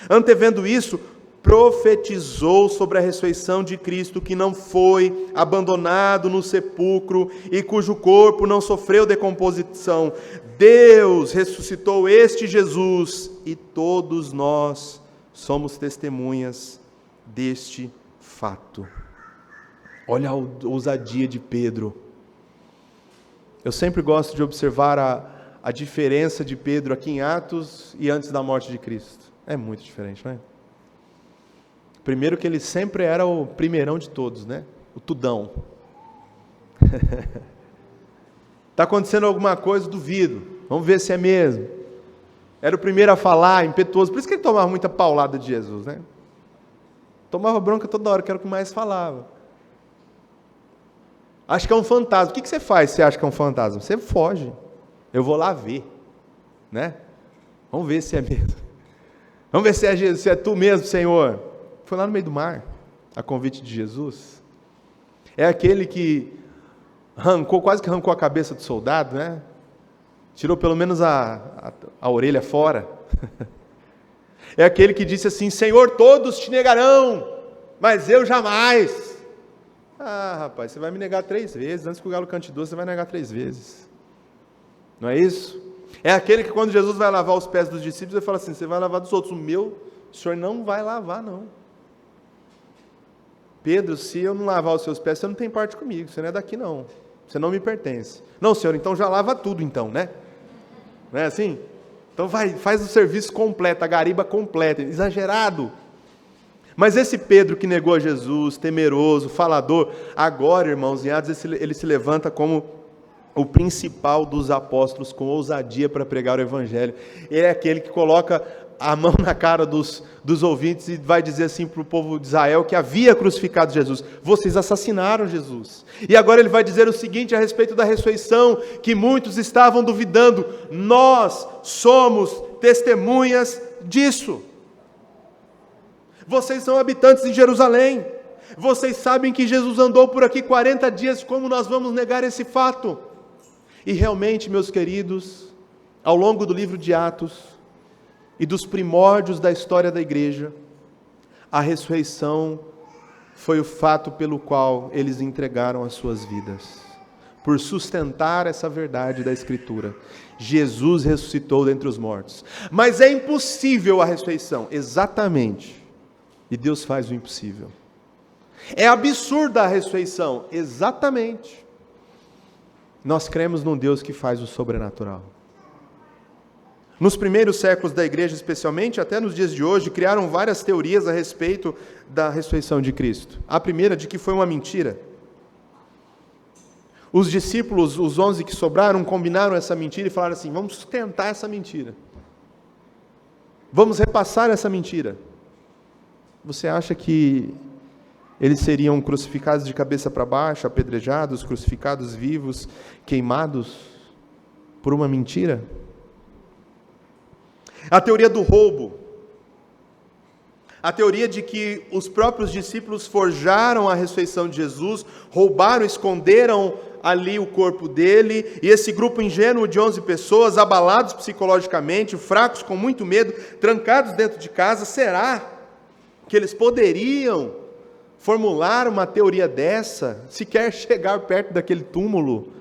Antevendo isso, profetizou sobre a ressurreição de Cristo, que não foi abandonado no sepulcro e cujo corpo não sofreu decomposição. Deus ressuscitou este Jesus e todos nós somos testemunhas deste fato. Olha a ousadia de Pedro. Eu sempre gosto de observar a diferença de Pedro aqui em Atos e antes da morte de Cristo. É muito diferente, não é? Primeiro que ele sempre era o primeirão de todos, né? O tudão. Está acontecendo alguma coisa, duvido. Vamos ver se é mesmo. Era o primeiro a falar, impetuoso. Por isso que ele tomava muita paulada de Jesus, né? Tomava bronca toda hora, que era o que mais falava. Acho que é um fantasma. O que você faz se você acha que é um fantasma? Você foge. Eu vou lá ver. Né? Vamos ver se é mesmo. Vamos ver se é Jesus, se é tu mesmo, Senhor. Foi lá no meio do mar, a convite de Jesus. É aquele que quase que arrancou a cabeça do soldado, né? Tirou pelo menos a orelha fora. É aquele que disse assim, Senhor, todos te negarão, mas eu jamais. Ah, rapaz, você vai me negar 3 vezes, antes que o galo cante 2, você vai negar 3 vezes. Não é isso? É aquele que quando Jesus vai lavar os pés dos discípulos, ele fala assim, você vai lavar dos outros, o meu, o Senhor não vai lavar não. Pedro, se eu não lavar os seus pés, você não tem parte comigo, você não é daqui não, você não me pertence. Não, Senhor, então já lava tudo então, né? Não é assim? Então vai, faz o serviço completo, a gariba completa, exagerado. Mas esse Pedro que negou a Jesus, temeroso, falador, agora, irmãos, em Atos, ele se levanta como o principal dos apóstolos, com ousadia para pregar o Evangelho. Ele é aquele que coloca a mão na cara dos ouvintes e vai dizer assim para o povo de Israel que havia crucificado Jesus. Vocês assassinaram Jesus. E agora ele vai dizer o seguinte a respeito da ressurreição, que muitos estavam duvidando. Nós somos testemunhas disso. Vocês são habitantes de Jerusalém. Vocês sabem que Jesus andou por aqui 40 dias. Como nós vamos negar esse fato? E realmente, meus queridos, ao longo do livro de Atos e dos primórdios da história da igreja, a ressurreição foi o fato pelo qual eles entregaram as suas vidas, por sustentar essa verdade da Escritura. Jesus ressuscitou dentre os mortos, mas é impossível a ressurreição, exatamente, e Deus faz o impossível. É absurda a ressurreição, exatamente. Nós cremos num Deus que faz o sobrenatural. Nos primeiros séculos da igreja, especialmente, até nos dias de hoje, criaram várias teorias a respeito da ressurreição de Cristo. A primeira, de que foi uma mentira. Os discípulos, os 11 que sobraram, combinaram essa mentira e falaram assim, vamos sustentar essa mentira. Vamos repassar essa mentira. Você acha que eles seriam crucificados de cabeça para baixo, apedrejados, crucificados vivos, queimados? por uma mentira? A teoria do roubo. A teoria de que os próprios discípulos forjaram a ressurreição de Jesus, roubaram, esconderam ali o corpo dele, e esse grupo ingênuo de 11 pessoas, abalados psicologicamente, fracos, com muito medo, trancados dentro de casa, será que eles poderiam formular uma teoria dessa, sequer chegar perto daquele túmulo,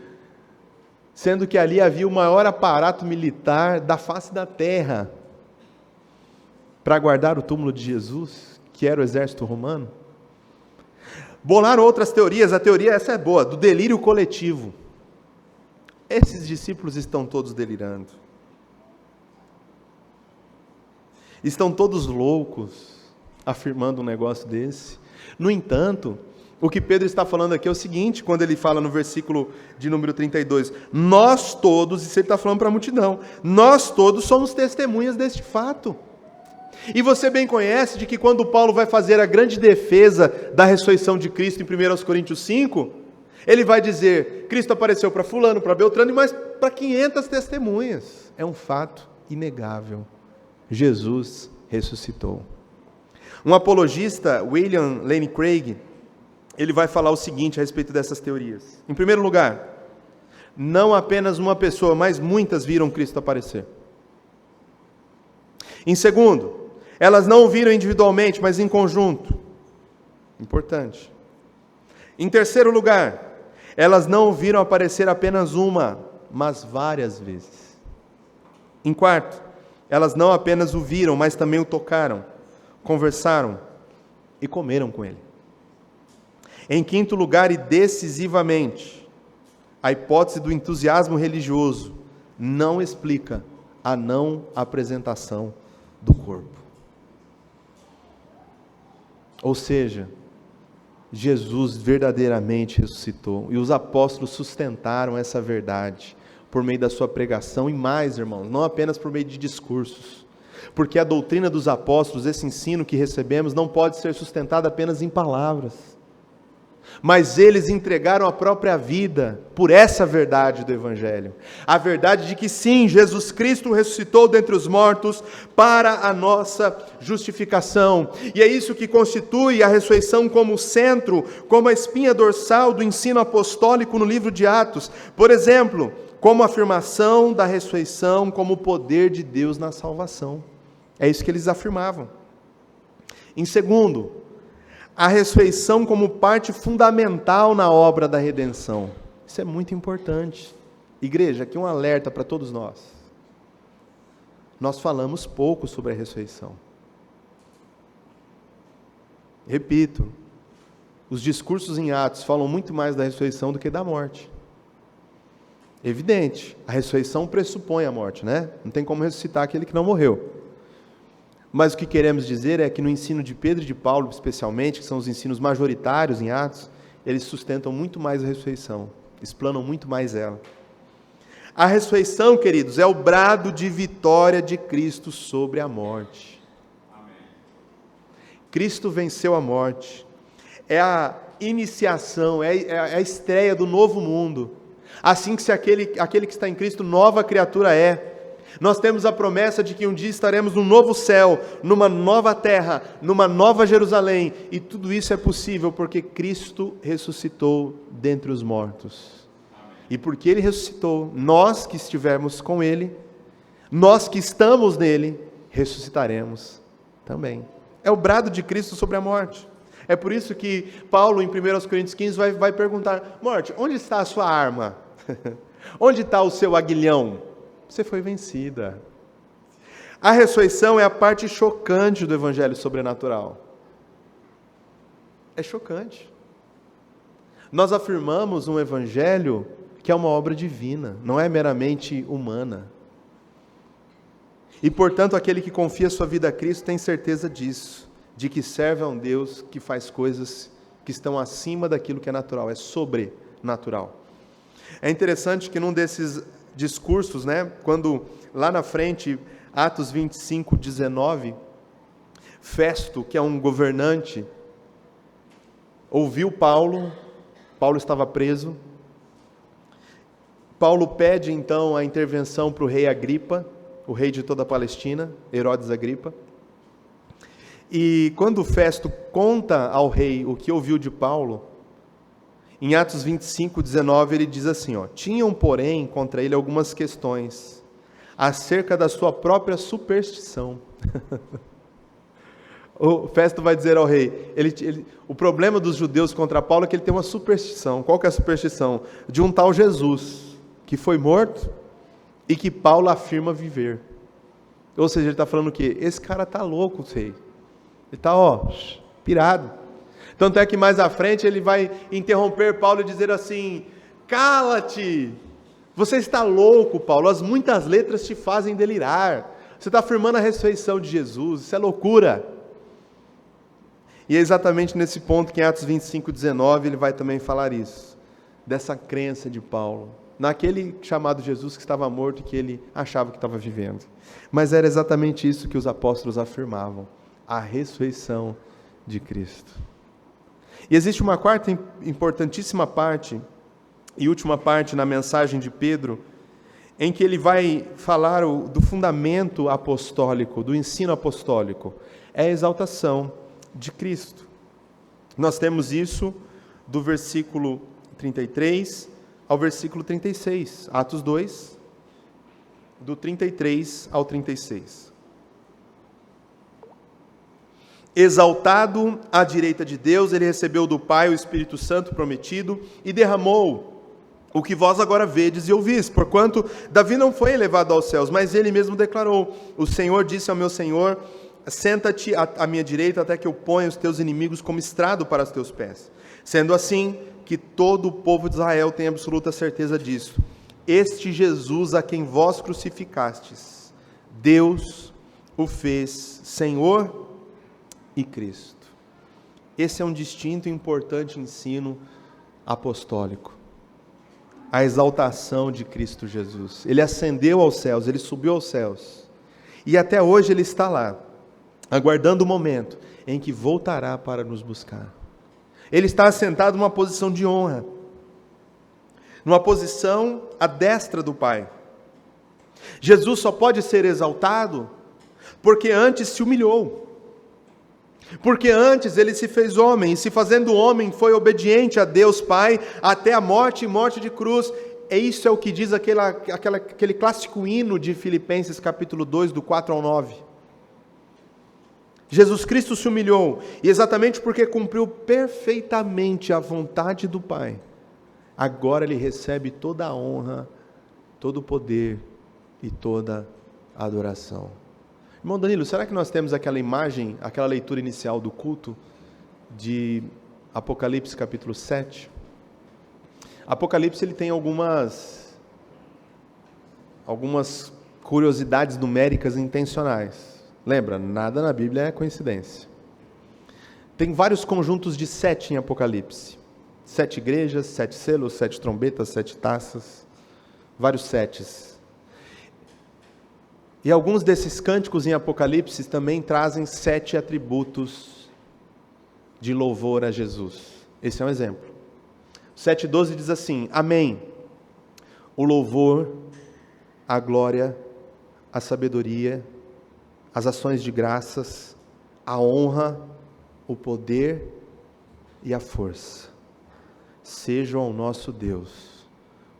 sendo que ali havia o maior aparato militar da face da terra, para guardar o túmulo de Jesus, que era o exército romano? Bolaram outras teorias, a teoria, essa é boa, do delírio coletivo. Esses discípulos estão todos delirando. Estão todos loucos, afirmando um negócio desse. No entanto, o que Pedro está falando aqui é o seguinte, quando ele fala no versículo de número 32, nós todos, isso ele está falando para a multidão, nós todos somos testemunhas deste fato. E você bem conhece de que quando Paulo vai fazer a grande defesa da ressurreição de Cristo em 1 Coríntios 5, ele vai dizer, Cristo apareceu para fulano, para Beltrano, mas para 500 testemunhas. É um fato inegável. Jesus ressuscitou. Um apologista, William Lane Craig, ele vai falar o seguinte a respeito dessas teorias. Em primeiro lugar, não apenas uma pessoa, mas muitas viram Cristo aparecer. Em segundo, elas não o viram individualmente, mas em conjunto. Importante. Em terceiro lugar, elas não o viram aparecer apenas uma, mas várias vezes. Em quarto, elas não apenas o viram, mas também o tocaram, conversaram e comeram com ele. Em quinto lugar, e decisivamente, a hipótese do entusiasmo religioso não explica a não apresentação do corpo. Ou seja, Jesus verdadeiramente ressuscitou, e os apóstolos sustentaram essa verdade por meio da sua pregação, e mais, irmãos, não apenas por meio de discursos, porque a doutrina dos apóstolos, esse ensino que recebemos, não pode ser sustentado apenas em palavras, mas eles entregaram a própria vida por essa verdade do Evangelho, a verdade de que sim, Jesus Cristo ressuscitou dentre os mortos para a nossa justificação, e é isso que constitui a ressurreição como centro, como a espinha dorsal do ensino apostólico no livro de Atos, por exemplo, como afirmação da ressurreição como o poder de Deus na salvação. É isso que eles afirmavam. Em segundo, a ressurreição como parte fundamental na obra da redenção. Isso é muito importante. Igreja, aqui um alerta para todos nós. Nós falamos pouco sobre a ressurreição. Repito, os discursos em Atos falam muito mais da ressurreição do que da morte. Evidente, a ressurreição pressupõe a morte, né? Não tem como ressuscitar aquele que não morreu. Mas o que queremos dizer é que no ensino de Pedro e de Paulo, especialmente, que são os ensinos majoritários em Atos, eles sustentam muito mais a ressurreição, explanam muito mais ela. A ressurreição, queridos, é o brado de vitória de Cristo sobre a morte. Amém. Cristo venceu a morte. É a iniciação, é a estreia do novo mundo. Assim que se aquele que está em Cristo, nova criatura é. Nós temos a promessa de que um dia estaremos num novo céu, numa nova terra, numa nova Jerusalém, e tudo isso é possível porque Cristo ressuscitou dentre os mortos. Amém. E porque Ele ressuscitou, nós que estivermos com Ele, nós que estamos nele, ressuscitaremos também. É o brado de Cristo sobre a morte. É por isso que Paulo, em 1 Coríntios 15, vai perguntar, morte, onde está a sua arma? Onde está o seu aguilhão? Você foi vencida. A ressurreição é a parte chocante do evangelho sobrenatural. É chocante. Nós afirmamos um evangelho que é uma obra divina, não é meramente humana. E, portanto, aquele que confia sua vida a Cristo tem certeza disso, de que serve a um Deus que faz coisas que estão acima daquilo que é natural, é sobrenatural. É interessante que num desses discursos, quando lá na frente, Atos 25, 19, Festo, que é um governante, ouviu Paulo estava preso, Paulo pede então a intervenção para o rei Agripa, o rei de toda a Palestina, Herodes Agripa. E quando Festo conta ao rei o que ouviu de Paulo, em Atos 25, 19, ele diz assim, tinham, porém, contra ele algumas questões acerca da sua própria superstição. O Festo vai dizer ao rei, o problema dos judeus contra Paulo é que ele tem uma superstição. Qual que é a superstição? De um tal Jesus, que foi morto e que Paulo afirma viver. Ou seja, ele está falando o quê? Esse cara está louco, sei. Ele está, pirado. Tanto é que mais à frente ele vai interromper Paulo e dizer assim, cala-te, você está louco, Paulo, as muitas letras te fazem delirar. Você está afirmando a ressurreição de Jesus, isso é loucura. E é exatamente nesse ponto que em Atos 25, 19 ele vai também falar isso, dessa crença de Paulo, naquele chamado Jesus que estava morto e que ele achava que estava vivendo. Mas era exatamente isso que os apóstolos afirmavam, a ressurreição de Cristo. E existe uma quarta importantíssima parte, e última parte na mensagem de Pedro, em que ele vai falar do fundamento apostólico, do ensino apostólico, é a exaltação de Cristo. Nós temos isso do versículo 33 ao versículo 36, Atos 2, do 33 ao 36. Exaltado à direita de Deus, ele recebeu do Pai o Espírito Santo prometido e derramou o que vós agora vedes e ouvis, porquanto Davi não foi elevado aos céus, mas ele mesmo declarou, o Senhor disse ao meu Senhor, senta-te à minha direita até que eu ponha os teus inimigos como estrado para os teus pés. Sendo assim, que todo o povo de Israel tem absoluta certeza disso. Este Jesus a quem vós crucificastes, Deus o fez Senhor e Cristo. Esse é um distinto e importante ensino apostólico. A exaltação de Cristo Jesus. Ele ascendeu aos céus, ele subiu aos céus. E até hoje ele está lá, aguardando o momento em que voltará para nos buscar. Ele está assentado numa posição de honra, numa posição à destra do Pai. Jesus só pode ser exaltado porque antes se humilhou. Porque antes ele se fez homem, e se fazendo homem foi obediente a Deus Pai até a morte e morte de cruz. E isso é o que diz aquele clássico hino de Filipenses capítulo 2, do 4 ao 9. Jesus Cristo se humilhou, e exatamente porque cumpriu perfeitamente a vontade do Pai, agora ele recebe toda a honra, todo o poder e toda a adoração. Irmão Danilo, será que nós temos aquela imagem, aquela leitura inicial do culto de Apocalipse capítulo 7? Apocalipse ele tem algumas curiosidades numéricas intencionais. Lembra, nada na Bíblia é coincidência. Tem vários conjuntos de 7 em Apocalipse. 7 igrejas, 7 selos, 7 trombetas, 7 taças, vários 7s. E alguns desses cânticos em Apocalipse também trazem 7 atributos de louvor a Jesus. Esse é um exemplo. 7:12 diz assim: Amém. O louvor, a glória, a sabedoria, as ações de graças, a honra, o poder e a força sejam ao nosso Deus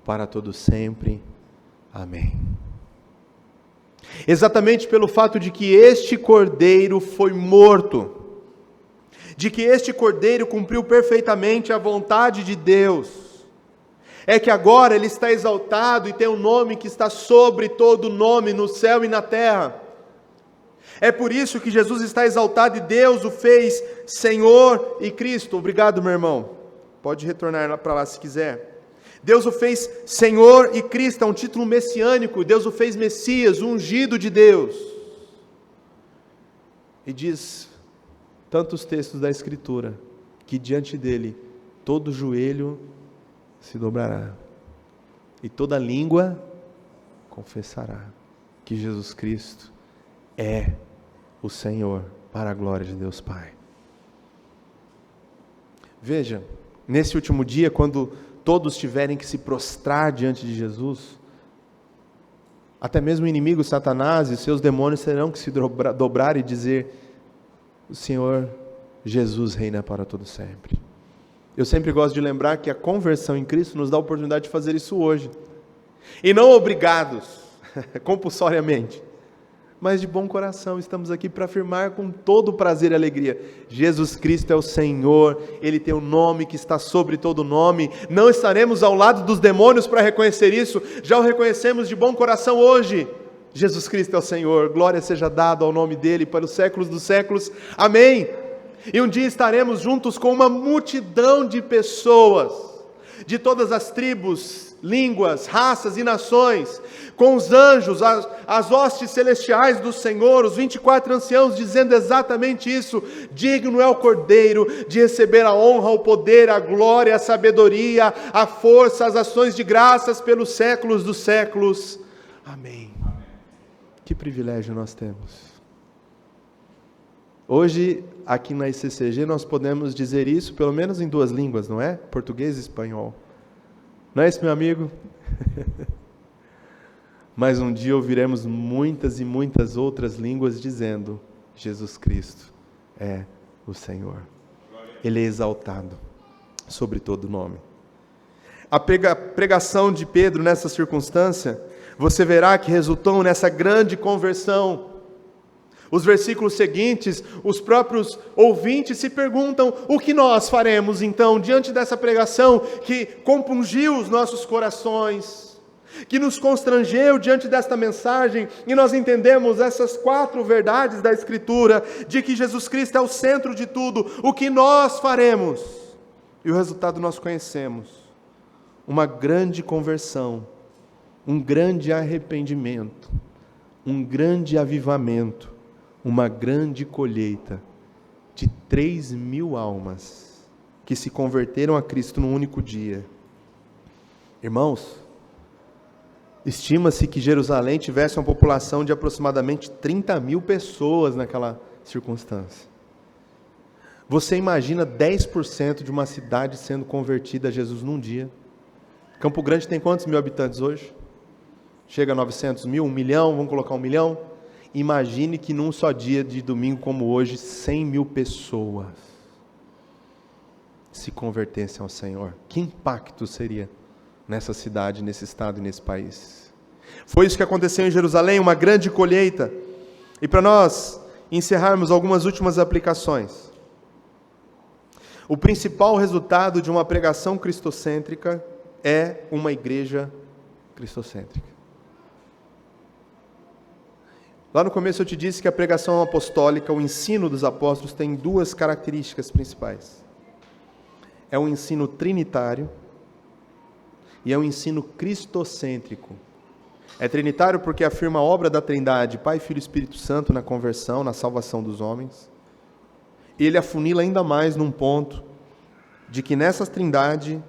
para todo sempre. Amém. Exatamente pelo fato de que este cordeiro foi morto, de que este cordeiro cumpriu perfeitamente a vontade de Deus, é que agora ele está exaltado e tem um nome que está sobre todo nome no céu e na terra. É por isso que Jesus está exaltado e Deus o fez Senhor e Cristo. Obrigado, meu irmão. Pode retornar para lá se quiser. Deus o fez Senhor e Cristo, é um título messiânico. Deus o fez Messias, o ungido de Deus. E diz tantos textos da Escritura que diante dele todo joelho se dobrará e toda língua confessará que Jesus Cristo é o Senhor, para a glória de Deus Pai. Veja, nesse último dia, quando todos tiverem que se prostrar diante de Jesus, até mesmo o inimigo Satanás e seus demônios terão que se dobrar e dizer: o Senhor Jesus reina para todo sempre. Eu sempre gosto de lembrar que a conversão em Cristo nos dá a oportunidade de fazer isso hoje. E não obrigados, compulsoriamente, mas de bom coração. Estamos aqui para afirmar com todo prazer e alegria: Jesus Cristo é o Senhor, Ele tem um nome que está sobre todo nome. Não estaremos ao lado dos demônios para reconhecer isso, já o reconhecemos de bom coração hoje. Jesus Cristo é o Senhor, glória seja dada ao nome dEle para os séculos dos séculos, amém. E um dia estaremos juntos com uma multidão de pessoas, de todas as tribos, línguas, raças e nações, com os anjos, as hostes celestiais do Senhor, os 24 anciãos, dizendo exatamente isso: digno é o Cordeiro de receber a honra, o poder, a glória, a sabedoria, a força, as ações de graças pelos séculos dos séculos, amém. Que privilégio nós temos. Hoje, aqui na ICCG, nós podemos dizer isso pelo menos em 2 línguas, não é? Português e espanhol. Não é isso, meu amigo? Mas um dia ouviremos muitas e muitas outras línguas dizendo: Jesus Cristo é o Senhor. Ele é exaltado sobre todo nome. A pregação de Pedro nessa circunstância, você verá que resultou nessa grande conversão. Os versículos seguintes, os próprios ouvintes se perguntam: o que nós faremos então diante dessa pregação que compungiu os nossos corações, que nos constrangeu diante desta mensagem, e nós entendemos essas 4 verdades da Escritura, de que Jesus Cristo é o centro de tudo. O que nós faremos? E o resultado nós conhecemos: uma grande conversão, um grande arrependimento, um grande avivamento, uma grande colheita de 3.000 almas que se converteram a Cristo num único dia. Irmãos, estima-se que Jerusalém tivesse uma população de aproximadamente 30.000 pessoas naquela circunstância. Você imagina 10% de uma cidade sendo convertida a Jesus num dia? Campo Grande tem quantos mil habitantes hoje? Chega a 900 mil, 1 milhão, vamos colocar 1 milhão? Imagine que num só dia de domingo como hoje, 100.000 pessoas se convertessem ao Senhor. Que impacto seria nessa cidade, nesse estado e nesse país? Foi isso que aconteceu em Jerusalém, uma grande colheita. E para nós encerrarmos, algumas últimas aplicações. O principal resultado de uma pregação cristocêntrica é uma igreja cristocêntrica. Lá no começo eu te disse que a pregação apostólica, o ensino dos apóstolos, tem 2 características principais. É um ensino trinitário e é um ensino cristocêntrico. É trinitário porque afirma a obra da Trindade, Pai, Filho e Espírito Santo, na conversão, na salvação dos homens. E ele afunila ainda mais num ponto de que nessa Trindade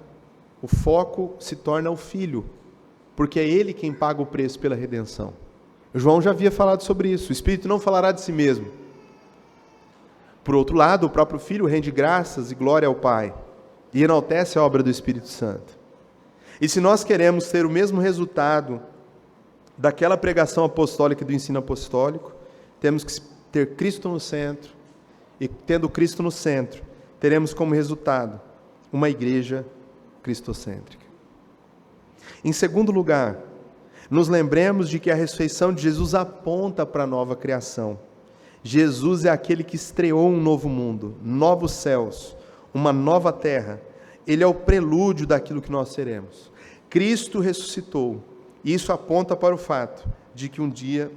o foco se torna o Filho, porque é Ele quem paga o preço pela redenção. João já havia falado sobre isso: o Espírito não falará de si mesmo. Por outro lado, o próprio Filho rende graças e glória ao Pai e enaltece a obra do Espírito Santo. E se nós queremos ter o mesmo resultado daquela pregação apostólica e do ensino apostólico, temos que ter Cristo no centro, e tendo Cristo no centro, teremos como resultado uma igreja cristocêntrica. Em segundo lugar, nos lembremos de que a ressurreição de Jesus aponta para a nova criação. Jesus é aquele que estreou um novo mundo, novos céus, uma nova terra. Ele é o prelúdio daquilo que nós seremos. Cristo ressuscitou, e isso aponta para o fato de que um dia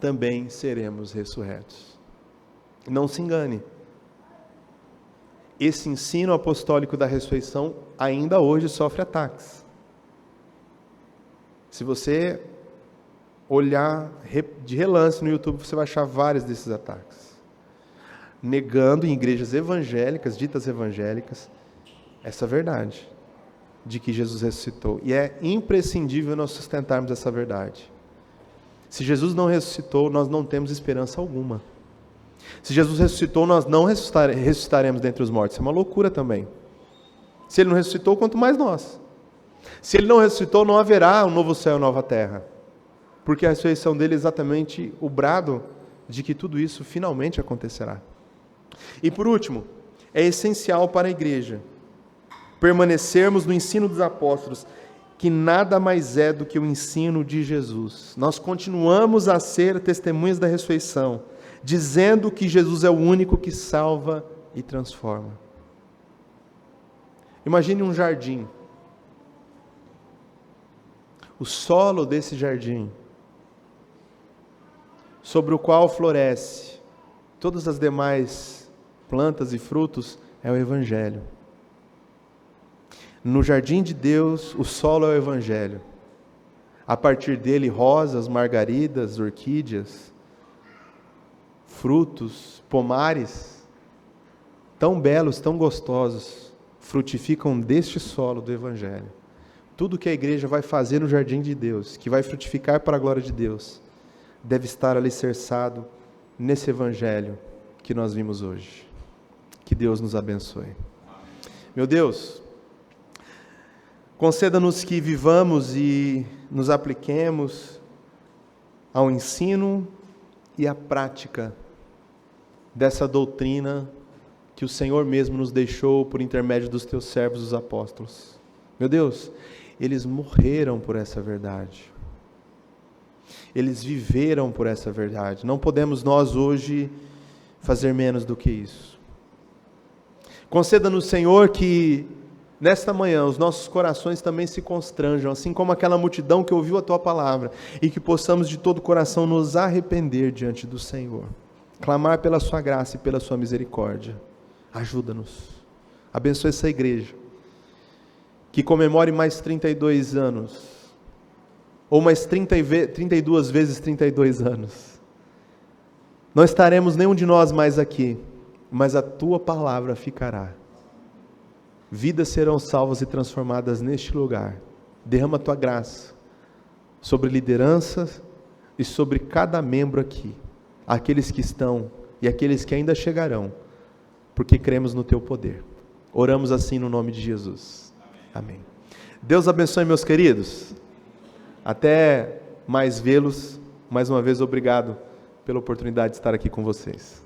também seremos ressurretos. Não se engane, esse ensino apostólico da ressurreição ainda hoje sofre ataques. Se você olhar de relance no YouTube, você vai achar vários desses ataques, negando em igrejas evangélicas, ditas evangélicas, essa verdade de que Jesus ressuscitou. E é imprescindível nós sustentarmos essa verdade. Se Jesus não ressuscitou, nós não temos esperança alguma. Se Jesus ressuscitou, nós não ressuscitaremos dentre os mortos. Isso é uma loucura também. Se Ele não ressuscitou, quanto mais nós. Se Ele não ressuscitou, não haverá um novo céu e nova terra. Porque a ressurreição dele é exatamente o brado de que tudo isso finalmente acontecerá. E por último, é essencial para a igreja permanecermos no ensino dos apóstolos, que nada mais é do que o ensino de Jesus. Nós continuamos a ser testemunhas da ressurreição, dizendo que Jesus é o único que salva e transforma. Imagine um jardim. O solo desse jardim, sobre o qual floresce todas as demais plantas e frutos, é o Evangelho. No jardim de Deus, o solo é o Evangelho. A partir dele, rosas, margaridas, orquídeas, frutos, pomares, tão belos, tão gostosos, frutificam deste solo do Evangelho. Tudo que a igreja vai fazer no jardim de Deus, que vai frutificar para a glória de Deus, deve estar alicerçado nesse Evangelho que nós vimos hoje. Que Deus nos abençoe. Meu Deus, conceda-nos que vivamos e nos apliquemos ao ensino e à prática dessa doutrina que o Senhor mesmo nos deixou por intermédio dos teus servos, os apóstolos. Meu Deus, eles morreram por essa verdade. Eles viveram por essa verdade. Não podemos nós hoje fazer menos do que isso. Conceda-nos, Senhor, que nesta manhã os nossos corações também se constranjam, assim como aquela multidão que ouviu a Tua palavra, e que possamos de todo o coração nos arrepender diante do Senhor. Clamar pela Sua graça e pela Sua misericórdia. Ajuda-nos. Abençoe essa igreja, que comemore mais 32 anos, ou mais 32 vezes 32 anos. Não estaremos nenhum de nós mais aqui, mas a Tua palavra ficará. Vidas serão salvas e transformadas neste lugar. Derrama a Tua graça sobre lideranças e sobre cada membro aqui, aqueles que estão e aqueles que ainda chegarão, porque cremos no Teu poder. Oramos assim no nome de Jesus. Amém. Deus abençoe, meus queridos. Até mais vê-los. Mais uma vez, obrigado pela oportunidade de estar aqui com vocês.